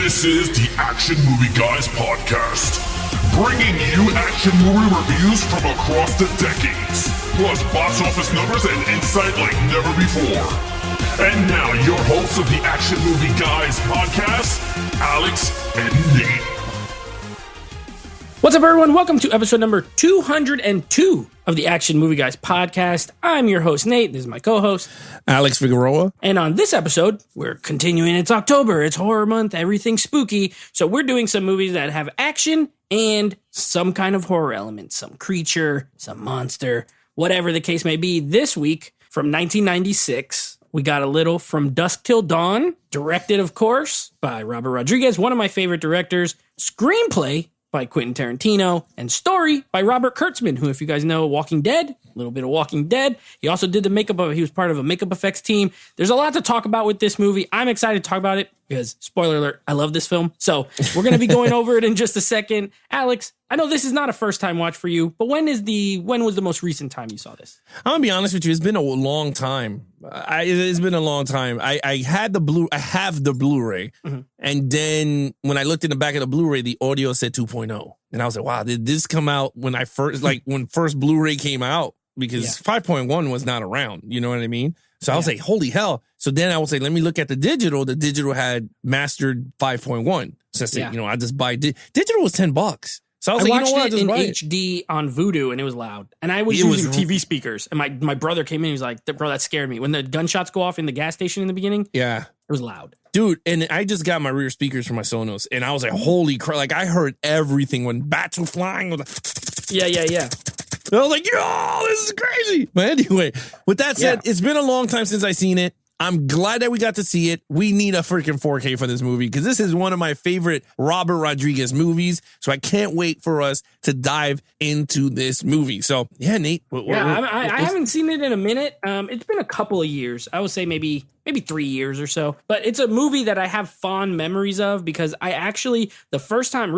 This is the Action Movie Guys podcast, bringing you action movie reviews from across the decades, plus box office numbers and insight like never before. And now, your hosts of the Action Movie Guys podcast, Alex and Nate. What's up, everyone? Welcome to episode number 202 of the Action Movie Guys podcast. I'm your host, Nate. This is my co-host, Alex Figueroa. And on this episode, we're continuing. It's October. It's horror month. Everything's spooky. So we're doing some movies that have action and some kind of horror element, some creature, some monster, whatever the case may be. This week, from 1996, we got a little From Dusk Till Dawn, directed, of course, by Robert Rodriguez, one of my favorite directors. Screenplay by Quentin Tarantino, and story by Robert Kurtzman, who, if you guys know Walking Dead, a little bit of Walking Dead. He also did the makeup he was part of a makeup effects team. There's a lot to talk about with this movie. I'm excited to talk about it because, spoiler alert, I love this film. So we're going to be going over it in just a second. Alex, I know this is not a first time watch for you, but when was the most recent time you saw this? I'm gonna be honest with you. It's been a long time. It's been a long time. I have the Blu-ray, and then when I looked in the back of the Blu-ray, the audio said 2.0, and I was like, "Wow, did this come out when when first Blu-ray came out?" Because 5.1 was not around. You know what I mean? So I was like, "Holy hell!" So then I was like, "Let me look at the digital." The digital had mastered 5.1. So I said, I just buy digital was $10. So I was like, watched it in HD on Vudu, and it was loud. And I was using TV speakers. And my brother came in, he was like, bro, that scared me. When the gunshots go off in the gas station in the beginning, it was loud. Dude, and I just got my rear speakers for my Sonos, and I was like, holy crap. Like, I heard everything when bats were flying. Yeah. I was like, yo, this is crazy. But anyway, with that said, It's been a long time since I seen it. I'm glad that we got to see it. We need a freaking 4K for this movie because this is one of my favorite Robert Rodriguez movies. So I can't wait for us to dive into this movie. So, yeah, Nate. I haven't seen it in a minute. It's been a couple of years. I would say maybe 3 years or so. But it's a movie that I have fond memories of because the first time I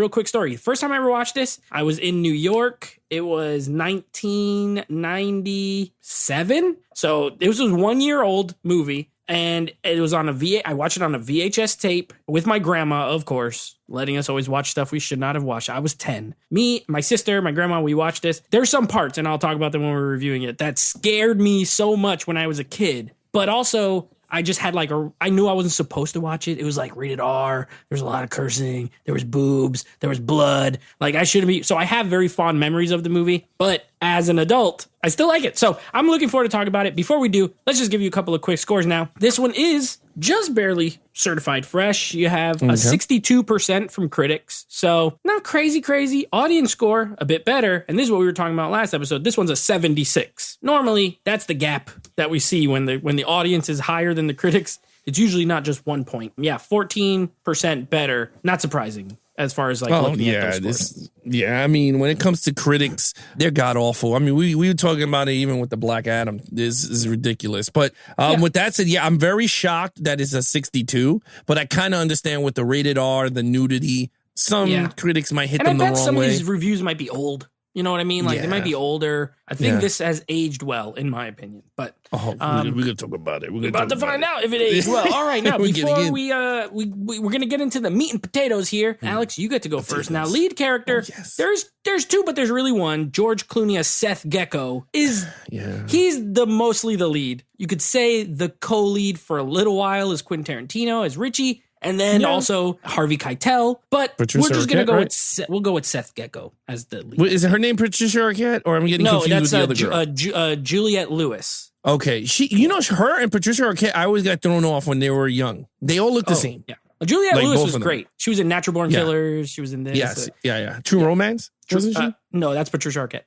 ever watched this, I was in New York. It was 1997. So this was 1 year old movie. And it was on I watched it on a VHS tape with my grandma, of course, letting us always watch stuff we should not have watched. I was 10. Me, my sister, my grandma, we watched this. There's some parts, and I'll talk about them when we're reviewing it, that scared me so much when I was a kid. But also, I just had I knew I wasn't supposed to watch it. It was like rated R. There was a lot of cursing. There was boobs. There was blood. Like I shouldn't be. So I have very fond memories of the movie. But as an adult, I still like it. So I'm looking forward to talking about it. Before we do, let's just give you a couple of quick scores now. This one is just barely certified fresh. You have a 62% from critics. So not crazy. Audience score, a bit better. And this is what we were talking about last episode. This one's a 76. Normally, that's the gap that we see when the audience is higher than the critics. It's usually not just 1 point. Yeah, 14% better. Not surprising. As far as looking at those scores. I mean, when it comes to critics, they're god awful. I mean, we were talking about it even with the Black Adam. This is ridiculous. But with that said, I'm very shocked that it's a 62. But I kind of understand with the rated R, the nudity. Some critics might hit them the wrong way. Some of these reviews might be old. You know what I mean? They might be older. I think this has aged well, in my opinion. But we're gonna talk about it. We're about to find out if it aged well. All right, now before we're gonna get into the meat and potatoes here. Alex, you get to go first. Now, lead character. There's two, but there's really one. George Clooney as Seth Gecko he's mostly the lead. You could say the co-lead for a little while is Quentin Tarantino as Richie. And then also Harvey Keitel, but Patricia we're just going to go with we'll go with Seth Gecko as the lead. Is her name Patricia Arquette, or am I getting confused with the other girl? Juliette Lewis. Okay, her and Patricia Arquette, I always got thrown off when they were young. They all look the same. Yeah, Juliette Lewis was great. She was in Natural Born Killers. She was in this. Yes, True Romance. Wasn't she? No, that's Patricia Arquette.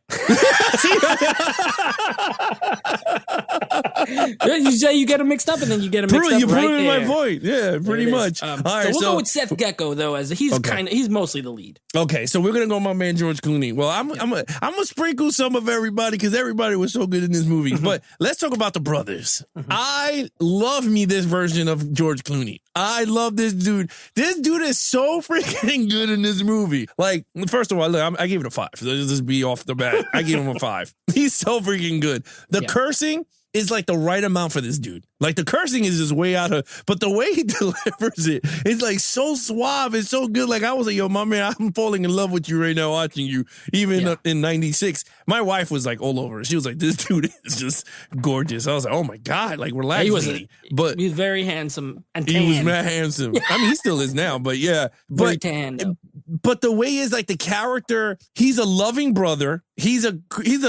You say you get them mixed up, and then you get them mixed up. You right proving there. my point. Yeah, pretty much. All right, so we'll go with Seth Gecko though, as he's mostly the lead. Okay, so we're gonna go with my man George Clooney. Well, I'm gonna sprinkle some of everybody because everybody was so good in this movie. But let's talk about the brothers. I love me this version of George Clooney. I love this dude. This dude is so freaking good in this movie. Like, first of all, look, I gave it a 5. Let's just be off the bat. I gave him a 5. He's so freaking good. The cursing is like the right amount for this dude. Like the cursing is just way out of, but the way he delivers it, it's like so suave. It's so good. Like I was like, yo, my man, I'm falling in love with you right now watching you. Even in 96, my wife was like all over it. She was like, this dude is just gorgeous. I was like, oh my God, like relax. He was very handsome and tan. He was mad handsome. I mean, he still is now, but yeah. Very tan, though. But the way is like the character, he's a loving brother. He's a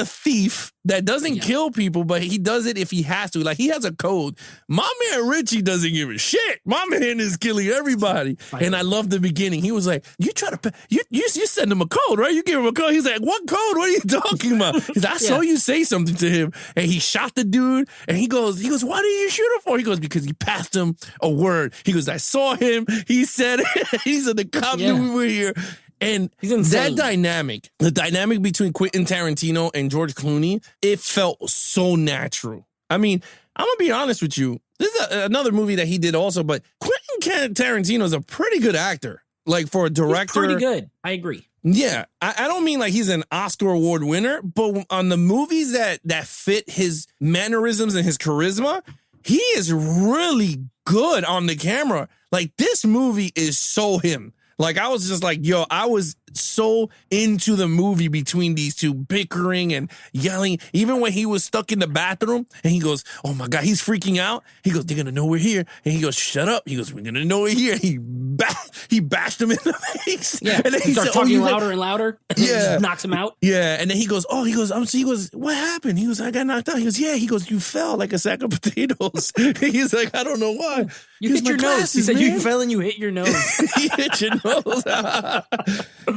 thief that doesn't kill people, but he does it if he has to. Like he has a code. My man Richie doesn't give a shit. My man is killing everybody. And I love the beginning. He was like, you try to you send him a code, right? You give him a code. He's like, what code? What are you talking about? He's like, I saw you say something to him, and he shot the dude. And he goes, why did you shoot him for? He goes, because he passed him a word. He goes, I saw him. He said it. He said the cop knew we were here. And that dynamic, the dynamic between Quentin Tarantino and George Clooney, it felt so natural. I mean, I'm going to be honest with you. This is another movie that he did also, but Quentin Tarantino is a pretty good actor. Like for a director. He's pretty good. I agree. Yeah. I don't mean like he's an Oscar award winner, but on the movies that fit his mannerisms and his charisma, he is really good on the camera. Like this movie is so him. Like, I was just like, yo, I was so into the movie between these two bickering and yelling. Even when he was stuck in the bathroom and he goes, oh my God, he's freaking out. He goes, they're going to know we're here. And he goes, shut up. He goes, we're going to know we're here. He bashed him in the face. Yeah. And then he starts talking louder and louder. And then just knocks him out. Yeah. And then he goes, what happened? He goes, I got knocked out. He goes, yeah. He goes, you fell like a sack of potatoes. He's like, I don't know why. You hit your nose. He said, you fell and you hit your nose. He hit your nose.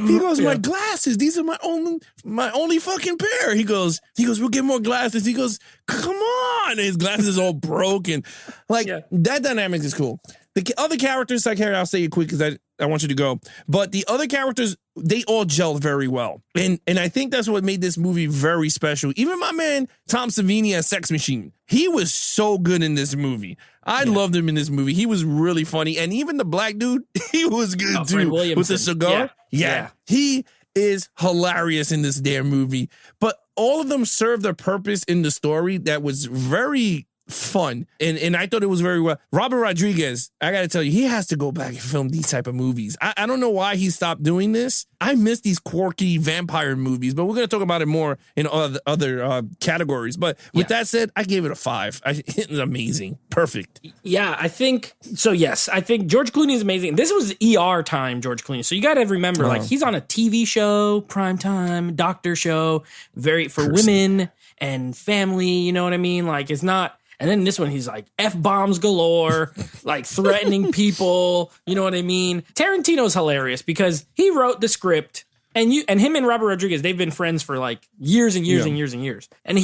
He goes, my glasses. These are my only fucking pair. He goes, we'll get more glasses. He goes, come on. And his glasses all broken. Like that dynamic is cool. The other characters, I'll say it quick because I want you to go. But the other characters, they all gelled very well. And I think that's what made this movie very special. Even my man, Tom Savini as Sex Machine, he was so good in this movie. I loved him in this movie. He was really funny. And even the black dude, he was good too. With the cigar. Yeah. He is hilarious in this damn movie. But all of them served a purpose in the story that was very fun. And I thought it was very well. Robert Rodriguez, I got to tell you, he has to go back and film these type of movies. I don't know why he stopped doing this. I miss these quirky vampire movies, but we're going to talk about it more in other categories. But with that said, I gave it a 5. It was amazing. Perfect. Yeah, I think so. Yes, I think George Clooney is amazing. This was ER time, George Clooney. So you got to remember, like he's on a TV show, primetime, doctor show, for women and family. You know what I mean? Like it's not. And then this one, he's like F-bombs galore, like threatening people. You know what I mean? Tarantino's hilarious because he wrote the script and him and Robert Rodriguez, they've been friends for like years and years and years and years. And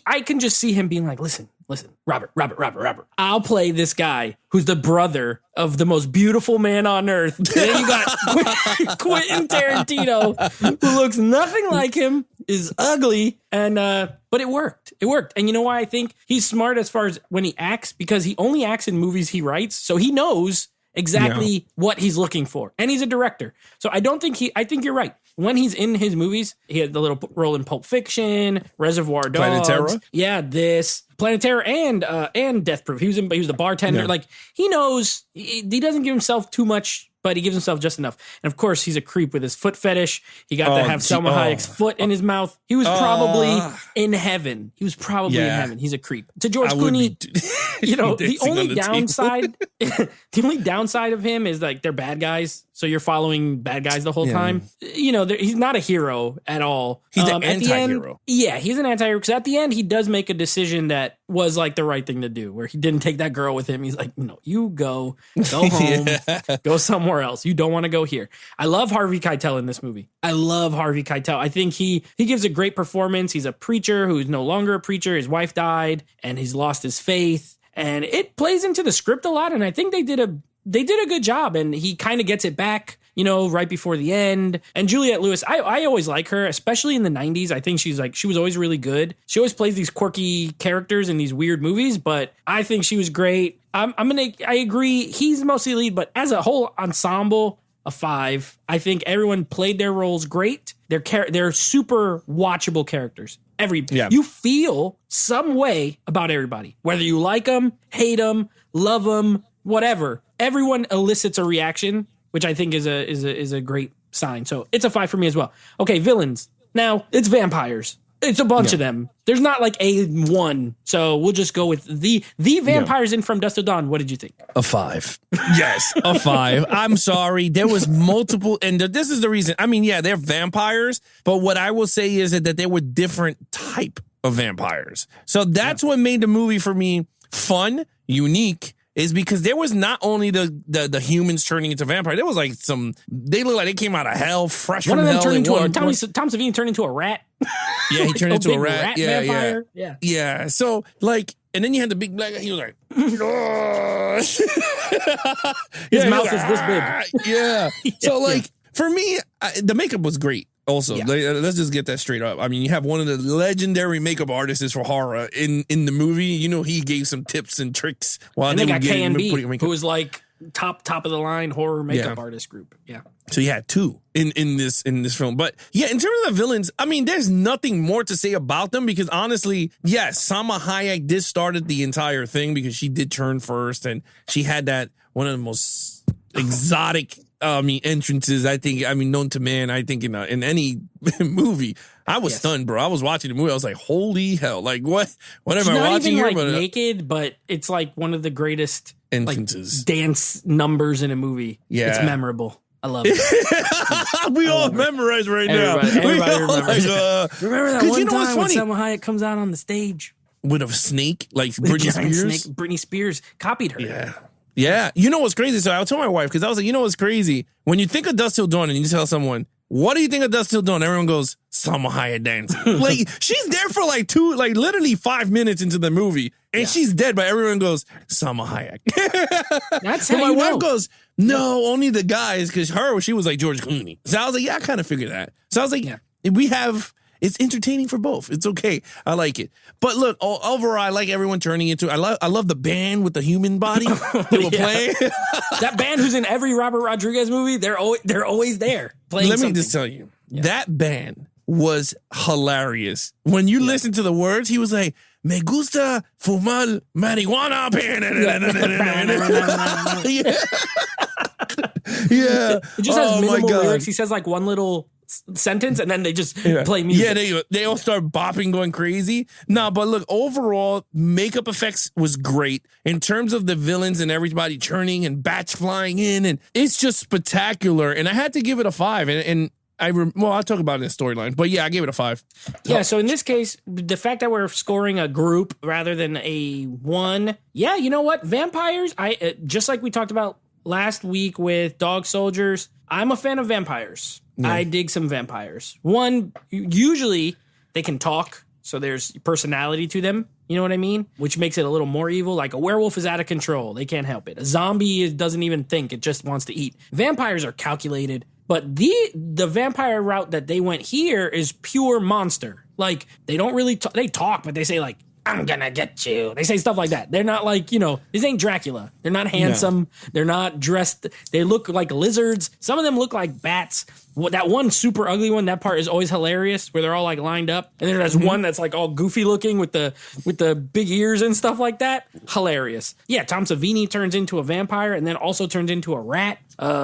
I can just see him being like, listen, Robert, I'll play this guy who's the brother of the most beautiful man on earth. And then you got Quentin Tarantino, who looks nothing like him, is ugly, and but it worked. It worked. And you know why I think he's smart as far as when he acts? Because he only acts in movies he writes, so he knows exactly what he's looking for. And he's a director. So I think you're right. When he's in his movies, he had the little role in Pulp Fiction, Reservoir Dogs. Planetera? Yeah, this. Planetera and Death Proof. He was the bartender. Yeah. Like he knows he doesn't give himself too much, but he gives himself just enough. And of course, he's a creep with his foot fetish. He got to have Selma Hayek's foot in his mouth. He was probably in heaven. He was probably in heaven. He's a creep. To George Clooney, the only downside, the only downside of him is like they're bad guys. So you're following bad guys the whole time. He's not a hero at all. He's an anti-hero. He's an anti-hero because at the end he does make a decision that was like the right thing to do, where he didn't take that girl with him. He's like, you go home, go somewhere else. You don't want to go here. I love Harvey Keitel in this movie. I love Harvey Keitel. I think he gives a great performance. He's a preacher who's no longer a preacher. His wife died and he's lost his faith, and it plays into the script a lot. And I think they did a good job, and he kind of gets it back, right before the end. And Juliette Lewis, I always like her, especially in the 90s. I think she was always really good. She always plays these quirky characters in these weird movies, but I think she was great. I agree he's mostly lead, but as a whole ensemble, a 5. I think everyone played their roles great. They're super watchable characters. You feel some way about everybody, whether you like them, hate them, love them, whatever. Everyone elicits a reaction, which I think is a great sign. So it's a 5 for me as well. Okay, villains. Now it's vampires. It's a bunch of them. There's not like a one. So we'll just go with the vampires in From Dusk Till Dawn. What did you think? A 5. Yes, a 5. I'm sorry. There was multiple, and this is the reason. I mean, yeah, they're vampires, but what I will say is that there were different type of vampires. So that's what made the movie for me fun, unique, is because there was not only the humans turning into vampires. There was like they look like they came out of hell, fresh from hell. One of them turned into Tom Savini turned into a rat. Yeah, he turned into a rat. Yeah. So like, and then you had the big black guy. He was like, his mouth is this big. Yeah. So like, for me, the makeup was great. Also, let's just get that straight up. I mean, you have one of the legendary makeup artists for horror in the movie. You know, he gave some tips and tricks while they got K&B, who was like top of the line horror makeup artist group. Yeah. So you had 2 in this film. But yeah, in terms of the villains, I mean, there's nothing more to say about them because honestly, yes, Salma Hayek did started the entire thing because she did turn first and she had that one of the most exotic entrances, known to man, I think in any movie. I was stunned, bro. I was watching the movie. I was like, holy hell. Like, what am I watching here? Like naked, but it's like one of the greatest entrances. Like, dance numbers in a movie. Yeah. It's memorable. I love it. We all memorize right now. Everybody remembers. Remember that one you know time when funny? Salma Hayek comes out on the stage with a snake, like Britney Spears? Britney Spears copied her. Yeah. Yeah. You know what's crazy? So I told my wife, because I was like, you know what's crazy? When you think of Dusk Till Dawn and you tell someone, what do you think of Dusk Till Dawn? Everyone goes, Salma Hayek dancing. Like, she's there for literally 5 minutes into the movie, and she's dead, but everyone goes, Salma Hayek. That's how how my wife know. goes, no, only the guys, because she was like George Clooney. So I was like, yeah, I kind of figured that. So I was like, it's entertaining for both. It's okay. I like it. But look, overall, I like everyone turning into. I love the band with the human body they were playing. That band who's in every Robert Rodriguez movie, they're always there playing. Let something. me just tell you, that band was hilarious. When you listen to the words, he was like, "Me gusta fumar marijuana." Yeah. It just has minimal lyrics. He says like one little sentence and then they just play music. Yeah, they all start bopping, going crazy. No, but look, overall, makeup effects was great in terms of the villains and everybody turning and bats flying in, and it's just spectacular. And I had to give it a 5. And I'll talk about it in the storyline, but yeah, I gave it a 5. Yeah, so in this case, the fact that we're scoring a group rather than a 1, yeah, you know what? Vampires, just like we talked about last week with Dog Soldiers, I'm a fan of vampires. Yeah. I dig some vampires. One, usually they can talk, so there's personality to them. You know what I mean? Which makes it a little more evil. Like a werewolf is out of control. They can't help it. A zombie doesn't even think. It just wants to eat. Vampires are calculated. But the vampire route that they went here is pure monster. Like, they don't really talk. They talk, but they say, like, I'm gonna get you. They say stuff like that. They're not like, this ain't Dracula. They're not handsome. No. They're not dressed. They look like lizards. Some of them look like bats. That one super ugly one, that part is always hilarious where they're all like lined up. And then there's one that's like all goofy looking with the big ears and stuff like that. Hilarious. Yeah, Tom Savini turns into a vampire and then also turns into a rat.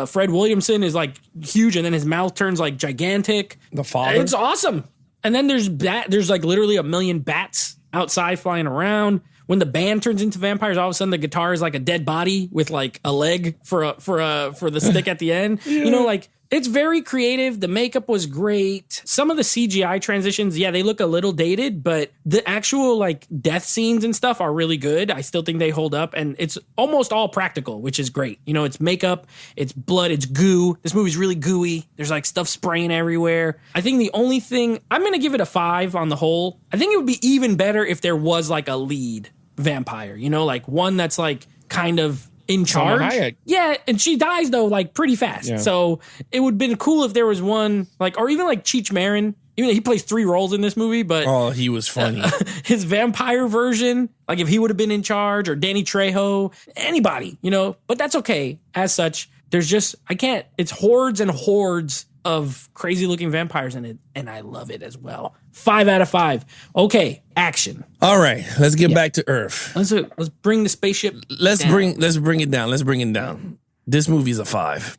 Fred Williamson is like huge and then his mouth turns like gigantic. The father. It's awesome. And then there's like literally 1 million bats outside flying around. When the band turns into vampires, all of a sudden the guitar is like a dead body with like a leg for the stick at the end. Yeah. Like it's very creative. The makeup was great. Some of the CGI transitions, they look a little dated, but the actual like death scenes and stuff are really good. I still think they hold up, and it's almost all practical, which is great. It's makeup, it's blood, it's goo. This movie's really gooey. There's like stuff spraying everywhere. I think the only thing, I'm going to give it a 5 on the whole. I think it would be even better if there was like a lead vampire, like one that's like kind of in charge. Yeah, and she dies though like pretty fast. Yeah. So it would have been cool if there was one like, or even like Cheech Marin, even though he plays 3 roles in this movie, but he was funny. His vampire version, like if he would have been in charge, or Danny Trejo, anybody, but that's okay as such. there's just, I can't, it's hordes and hordes of crazy looking vampires in it, and I love it as well. 5 out of 5. Okay, action. All right, let's get back to Earth. Let's bring the spaceship. Let's down. bring it down. Let's bring it down. This movie's a 5.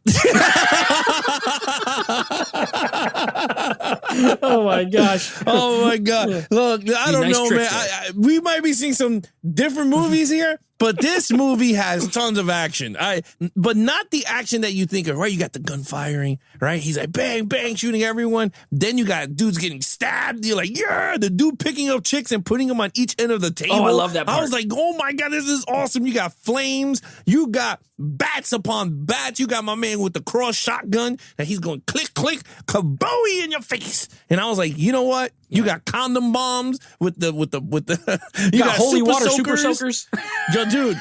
Oh my gosh. Oh my God. Look, I don't know, trick, man. We might be seeing some different movies here, but this movie has tons of action. But not the action that you think of, right? You got the gun firing, right? He's like bang, bang, shooting everyone. Then you got dudes getting stabbed. You're like, yeah, the dude picking up chicks and putting them on each end of the table. Oh, I love that part. I was like, oh my God, this is awesome. You got flames. You got bats upon bats. You got my man with the cross shotgun that he's going click, click, kabowie in your face. And I was like, you know what? You got condom bombs with the you got holy super water soakers. super soakers. Yo, dude,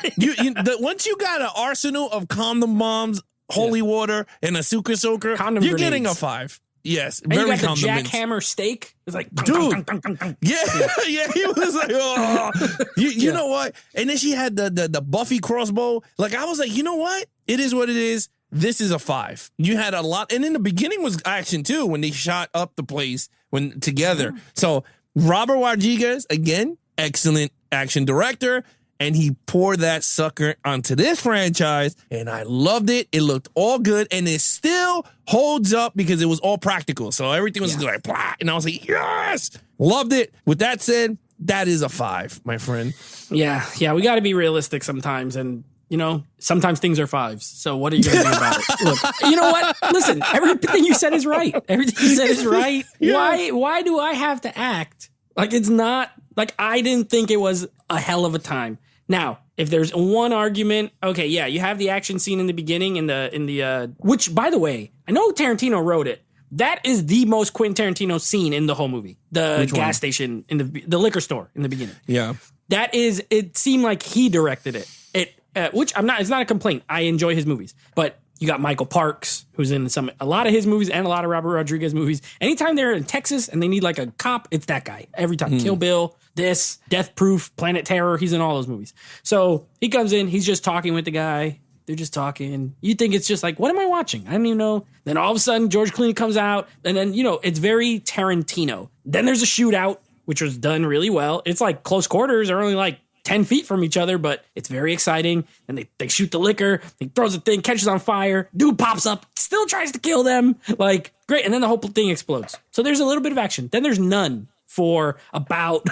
once you got an arsenal of condom bombs, holy water, and a super soaker, Condom you're grenades. getting a 5. Yes, And very you got the condiments. jackhammer steak. It's like, Dude. Yeah, yeah, he was like, oh. You know what? And then she had the Buffy crossbow. Like, I was like, you know what? It is what it is. This is a 5. You had a lot, and in the beginning was action too when they shot up the place together. So Robert Rodriguez, again, excellent action director, and he poured that sucker onto this franchise, and I loved it. It looked all good, and it still holds up because it was all practical. So everything was like blah, and I was like, yes, loved it. With that said, that is a 5, my friend. Yeah, we got to be realistic sometimes, and sometimes things are 5s. So what are you going to do about it? Look, you know what? Listen, everything you said is right. Everything you said is right. Yeah. Why do I have to act like it's not, like I didn't think it was a hell of a time? Now, if there's one argument, okay, yeah, you have the action scene in the beginning in the which, by the way, I know Tarantino wrote it. That is the most Quentin Tarantino scene in the whole movie. The gas station in the liquor store in the beginning. Yeah. It seemed like he directed it. Which it's not a complaint. I enjoy his movies, but you got Michael Parks, who's in a lot of his movies and a lot of Robert Rodriguez movies. Anytime they're in Texas and they need like a cop, it's that guy. Every time. Kill Bill, Death Proof, Planet Terror, he's in all those movies. So he comes in, he's just talking with the guy. They're just talking. You think it's just like, what am I watching? I don't even know. Then all of a sudden, George Clooney comes out, and then, it's very Tarantino. Then there's a shootout, which was done really well. It's like close quarters. They're only like 10 feet from each other, but it's very exciting. And they shoot the liquor. He throws the thing, catches on fire. Dude pops up, still tries to kill them. Like, great. And then the whole thing explodes. So there's a little bit of action. Then there's none for about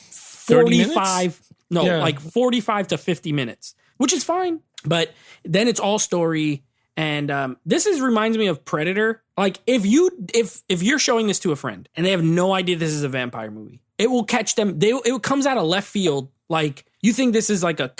45. No, like 45 to 50 minutes, which is fine. But then it's all story. And this reminds me of Predator. Like, if you're showing this to a friend and they have no idea this is a vampire movie, it will catch them. It comes out of left field. Like, you think this is like a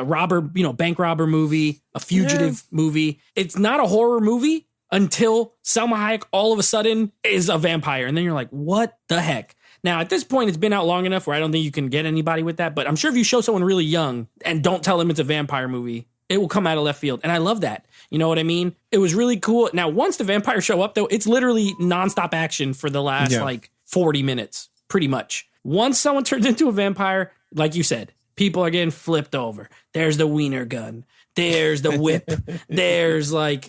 robber, bank robber movie, a fugitive movie. It's not a horror movie until Salma Hayek all of a sudden is a vampire. And then you're like, what the heck? Now, at this point, it's been out long enough where I don't think you can get anybody with that. But I'm sure if you show someone really young and don't tell them it's a vampire movie, it will come out of left field. And I love that. You know what I mean? It was really cool. Now, once the vampires show up, though, it's literally nonstop action for the last 40 minutes, pretty much. Once someone turns into a vampire, like you said, people are getting flipped over. There's the wiener gun. There's the whip. There's like,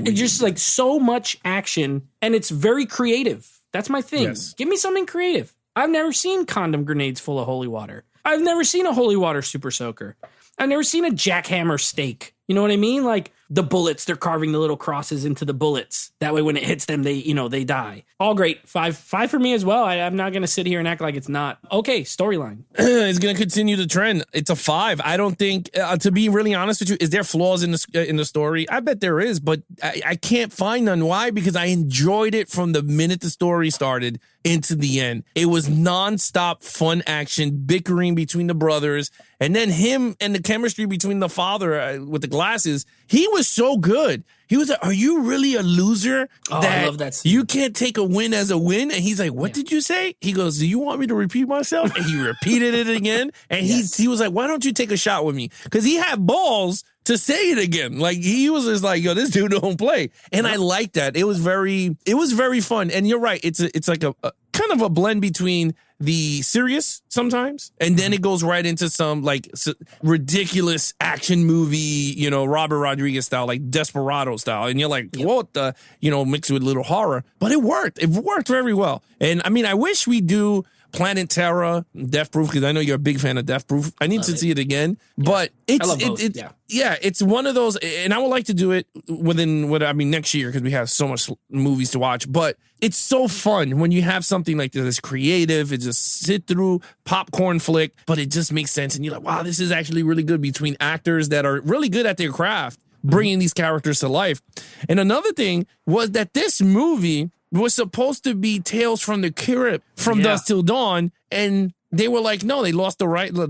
just like so much action. And it's very creative. That's my thing. Yes. Give me something creative. I've never seen condom grenades full of holy water. I've never seen a holy water super soaker. I've never seen a jackhammer steak. You know what I mean? Like the bullets, they're carving the little crosses into the bullets. That way when it hits them, they die. All great. 5 for me as well. I'm not going to sit here and act like it's not. Okay, storyline. It's going to continue the trend. It's a 5. I don't think, to be really honest with you, is there flaws in the story? I bet there is, but I can't find none. Why? Because I enjoyed it from the minute the story started into the end. It was nonstop fun action, bickering between the brothers, and then him and the chemistry between the father with the glasses. He was so good. He was like, are you really a loser? I love that scene. You can't take a win as a win? And he's like, what did you say? He goes, do you want me to repeat myself? And he repeated it again. And he was like, why don't you take a shot with me? Because he had balls to say it again. Like, he was just like, yo, this dude don't play. And I like that. It was very fun. And you're right. It's like a kind of a blend between the serious sometimes, and then it goes right into some like ridiculous action movie, Robert Rodriguez style, like Desperado style, and you're like, what the, mixed with a little horror, but it worked. It worked very well, and I mean, I wish we do Planet Terror, Death Proof, because I know you're a big fan of Death Proof. I need to see it again, but it's one of those, and I would like to do it next year because we have so much movies to watch. But it's so fun when you have something like this that's creative. It's just sit through popcorn flick, but it just makes sense, and you're like, wow, this is actually really good between actors that are really good at their craft, bringing these characters to life. And another thing was that this movie was supposed to be Tales from the Crypt from Dusk Till Dawn, and they were like, no, they lost the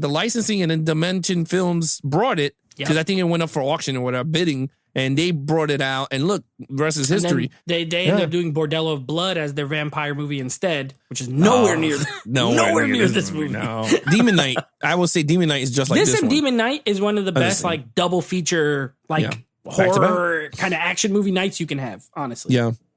licensing, and then Dimension Films brought it because I think it went up for auction or whatever, bidding, and they brought it out, and look, the rest is history. They ended up doing Bordello of Blood as their vampire movie instead, which is nowhere near this movie. No. Demon Knight, I will say Demon Knight is just like this and one. Demon Knight is one of the best like double feature horror kind of action movie nights you can have, honestly.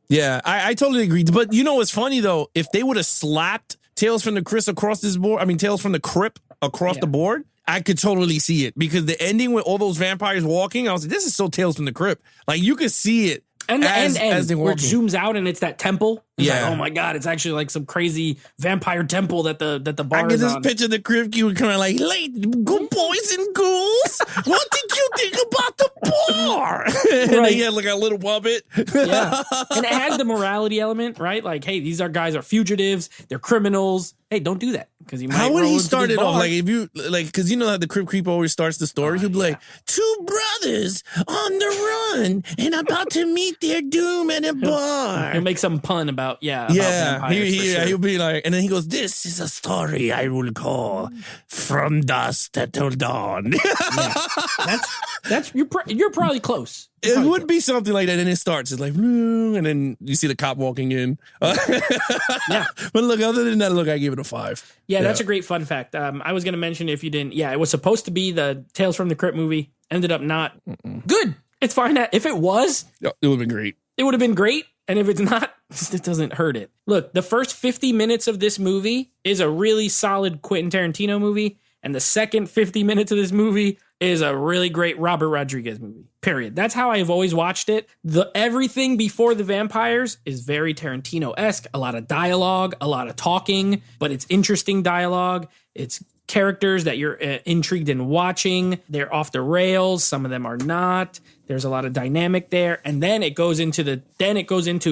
Yeah, I totally agree. But what's funny though? If they would have slapped Tales from the Crypt across this board, Tales from the Crypt across the board, I could totally see it, because the ending with all those vampires walking, I was like, this is so Tales from the Crypt. Like you could see it. And as they where walking. it zooms out and it's that temple. It's like, oh my God, it's actually like some crazy vampire temple that the bar I get is this on. picture of the Crypt Keeper coming like, good boys and ghouls, what did you think about the bar? And he had like a little puppet. Yeah. And it had the morality element, right? Like, hey, these guys are fugitives, they're criminals. Hey, don't do that, because you might. How would he start it off? Like, if you because how the Crypt Keeper always starts the story. He'll be like, two brothers on the run and about to meet their doom at a bar. He'll make some pun about he'll be like, and then he goes, this is a story I will call From Dusk Till Dawn. That's you're probably close. It would be something like that, and it starts. It's like, and then you see the cop walking in. But look, other than that, I give it a 5. Yeah, that's a great fun fact. I was going to mention, if you didn't, it was supposed to be the Tales from the Crypt movie. Ended up not. Good. It's fine. If it was, it would have been great. It would have been great. And if it's not, it doesn't hurt it. Look, the first 50 minutes of this movie is a really solid Quentin Tarantino movie. And the second 50 minutes of this movie is a really great Robert Rodriguez movie, period. That's how I've always watched it. Everything before the vampires is very Tarantino-esque. A lot of dialogue, a lot of talking, but it's interesting dialogue. It's characters that you're intrigued in watching. They're off the rails. Some of them are not. There's a lot of dynamic there. And then it goes into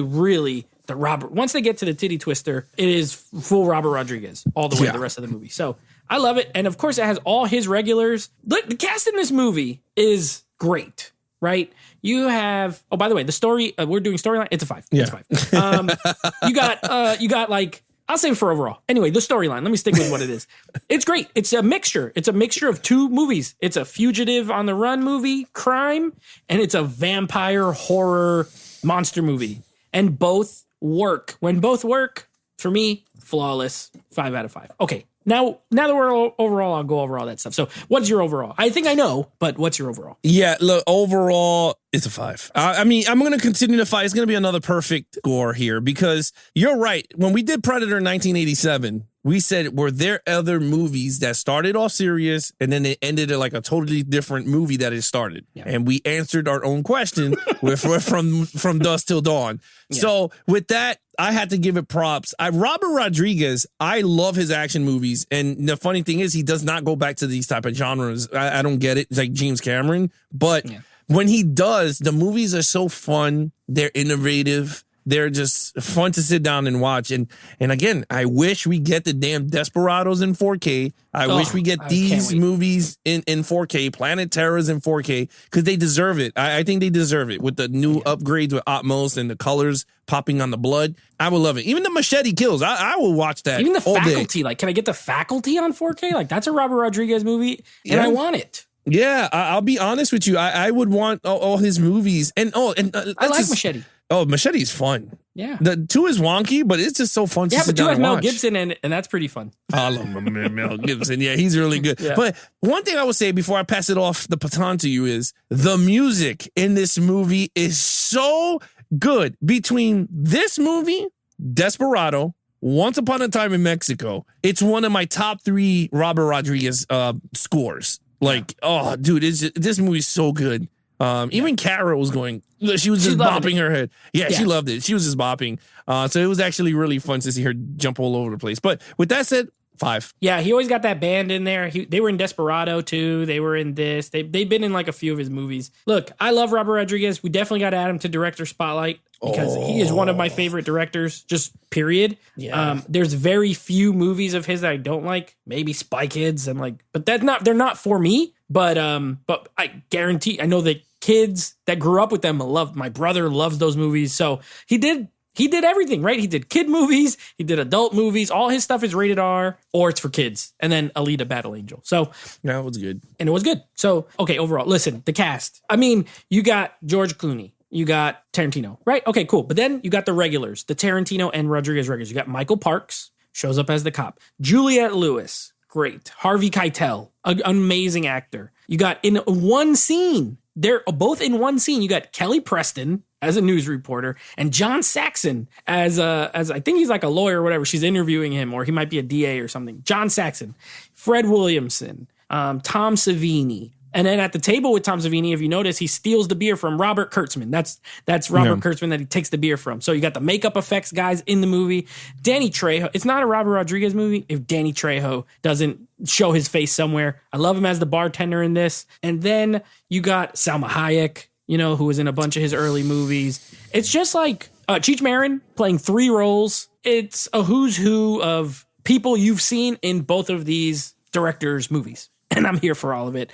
really the Robert. Once they get to the titty twister, it is full Robert Rodriguez all the way the rest of the movie. So I love it. And of course, it has all his regulars. The cast in this movie is great, right? You have, by the way, the story, we're doing storyline. It's a 5. Yeah. It's 5. You got like, I'll save it for overall. Anyway, the storyline, let me stick with what it is. It's great. It's a mixture. It's a mixture of two movies. It's a fugitive on the run movie, crime, and it's a vampire horror monster movie. And both work. When both work, for me, flawless. 5 out of 5. Okay. Now that we're overall, I'll go over all that stuff. So what's your overall? I think I know, but what's your overall? Yeah, look, overall, it's a 5. I'm going to continue to 5. It's going to be another perfect score here, because you're right. When we did Predator in 1987, we said, were there other movies that started off serious and then it ended in like a totally different movie that it started? Yeah. And we answered our own question with from Dusk Till Dawn. Yeah. So with that, I had to give it props. Robert Rodriguez, I love his action movies. And the funny thing is, he does not go back to these type of genres. I don't get it. It's like James Cameron. But when he does, the movies are so fun. They're innovative. They're just fun to sit down and watch. And again, I wish we get the damn Desperados in 4K. I wish we get these movies in 4K, Planet Terrors in 4K, because they deserve it. I think they deserve it with the new upgrades with Atmos and the colors popping on the blood. I would love it. Even the machete kills. I will watch that. Even the all Faculty. Day. Like, can I get the Faculty on 4K? Like, that's a Robert Rodriguez movie, and I want it. Yeah, I'll be honest with you. I would want all his movies. And I like Machete. Oh, Machete's fun. Yeah. The 2 is wonky, but it's just so fun to sit down and watch. Mel Gibson, and that's pretty fun. I love Mel Gibson. Yeah, he's really good. Yeah. But one thing I would say before I pass it off the baton to you is the music in this movie is so good. Between this movie, Desperado, Once Upon a Time in Mexico. It's one of my top 3 Robert Rodriguez scores. Like, oh, dude, this movie's so good. Even Kara was going, she was just bopping her head. Yeah, she loved it. She was just bopping. So it was actually really fun to see her jump all over the place. But with that said, 5. Yeah, he always got that band in there. They were in Desperado too. They were in this. They've been in like a few of his movies. Look, I love Robert Rodriguez. We definitely got to add him to director spotlight because he is one of my favorite directors, just period. Yeah. There's very few movies of his that I don't like. Maybe Spy Kids and like, but they're not for me. But I guarantee, I know that kids that grew up with them love. My brother loves those movies. So he did everything, right? He did kid movies. He did adult movies. All his stuff is rated R or it's for kids. And then Alita Battle Angel. So yeah, it was good. And it was good. So, okay, overall, listen, the cast. I mean, you got George Clooney. You got Tarantino, right? Okay, cool. But then you got the regulars, the Tarantino and Rodriguez regulars. You got Michael Parks, shows up as the cop. Juliette Lewis, great. Harvey Keitel, an amazing actor. You got in one scene, they're both in one scene. You got Kelly Preston as a news reporter and John Saxon as I think he's like a lawyer or whatever. She's interviewing him, or he might be a DA or something. John Saxon, Fred Williamson, Tom Savini. And then at the table with Tom Savini, if you notice, he steals the beer from Robert Kurtzman. That's Robert Kurtzman that he takes the beer from. So you got the makeup effects guys in the movie. Danny Trejo. It's not a Robert Rodriguez movie if Danny Trejo doesn't show his face somewhere. I love him as the bartender in this. And then you got Salma Hayek, who was in a bunch of his early movies. It's just like Cheech Marin playing 3 roles. It's a who's who of people you've seen in both of these directors' movies. And I'm here for all of it.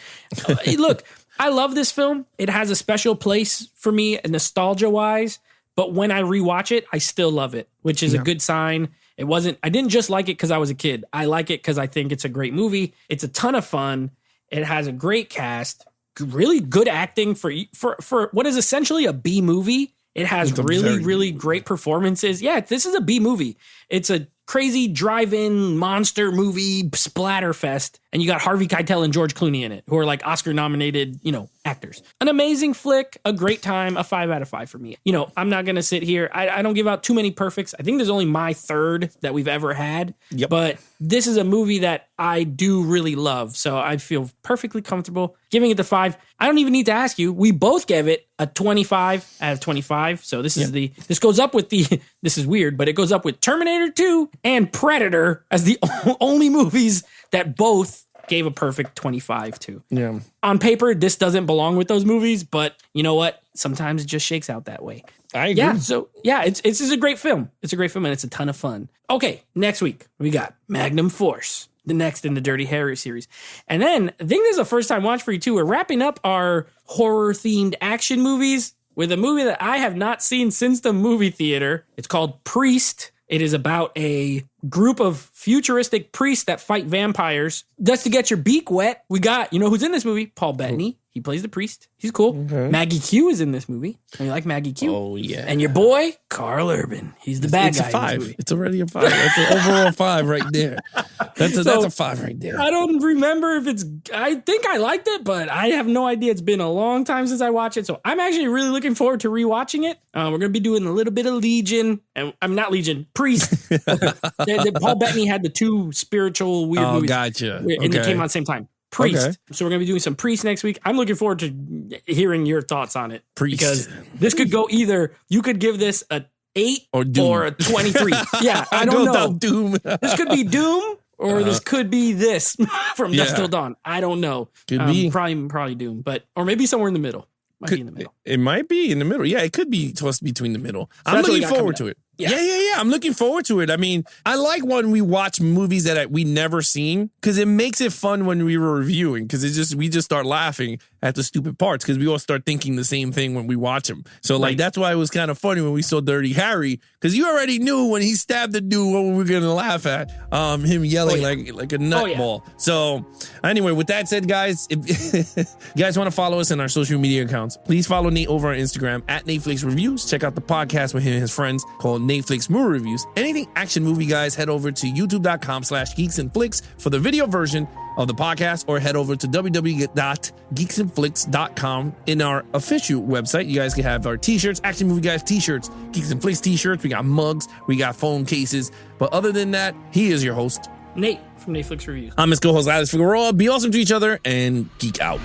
Look, I love this film. It has a special place for me nostalgia-wise. But when I rewatch it, I still love it, which is a good sign. I didn't just like it because I was a kid. I like it because I think it's a great movie. It's a ton of fun. It has a great cast. Really good acting for what is essentially a B movie. It has really great performances. Yeah, this is a B movie. It's a crazy drive-in monster movie splatterfest, and you got Harvey Keitel and George Clooney in it, who are like Oscar-nominated, actors. An amazing flick, a great time, a 5 out of 5 for me. I'm not gonna sit here. I don't give out too many perfects. I think there's only my 3rd that we've ever had. Yep. But this is a movie that I do really love, so I feel perfectly comfortable giving it the 5. I don't even need to ask you. We both gave it a 25 out of 25. So this is this goes up with this is weird, but it goes up with Terminator 2 and Predator as the only movies that both gave a perfect 25 to. Yeah. On paper, this doesn't belong with those movies, but you know what? Sometimes it just shakes out that way. I agree. Yeah, so yeah, it's a great film. It's a great film and it's a ton of fun. Okay, next week we got Magnum Force, the next in the Dirty Harry series. And then I think this is a first time watch for you too. We're wrapping up our horror themed action movies with a movie that I have not seen since the movie theater. It's called Priest. It is about a group of futuristic priests that fight vampires. Just to get your beak wet, we got, who's in this movie? Paul Bettany. He plays the priest. He's cool. Okay. Maggie Q is in this movie. You like Maggie Q? Oh, yeah. And your boy, Carl Urban. He's the bad guy. It's a 5. In this movie. It's already a 5. That's an overall 5 right there. That's a 5 right there. I don't remember if I think I liked it, but I have no idea. It's been a long time since I watched it. So I'm actually really looking forward to rewatching it. We're going to be doing a little bit of Legion. And I'm not Legion, Priest. Paul Bettany had the 2 spiritual weird movies. Gotcha. And they came out at the same time. Priest. Okay. So we're going to be doing some Priest next week. I'm looking forward to hearing your thoughts on it. Priest. Because this could go either, you could give this a 8 or a 23. Yeah, I don't know. Doom. This could be Doom or this could be this from Dusk Till Dawn. I don't know. Could be. Probably Doom, or maybe somewhere in the middle. Might be in the middle. It might be in the middle. Yeah, it could be tossed between the middle. So I'm looking forward to it. Yeah. I'm looking forward to it. I mean, I like when we watch movies that we never seen because it makes it fun when we were reviewing because we just start laughing at the stupid parts because we all start thinking the same thing when we watch them. So that's why it was kind of funny when we saw Dirty Harry because you already knew when he stabbed the dude what we were going to laugh at. Him yelling like a nutball. So anyway, with that said, guys, if you guys want to follow us on our social media accounts, please follow Nate over on Instagram at Netflix Reviews. Check out the podcast with him and his friends called Netflix Movie Reviews. Anything action movie, guys, head over to youtube.com/geeksandflicks for the video version. of the podcast, or head over to www.geeksandflicks.com. In our official website, you guys can have our t-shirts, Action Movie Guys t-shirts, Geeks and Flicks t-shirts. We got mugs, we got phone cases. But other than that, he is your host, Nate from Netflix Reviews. I'm his co-host, Alex Figueroa. Be awesome to each other and geek out.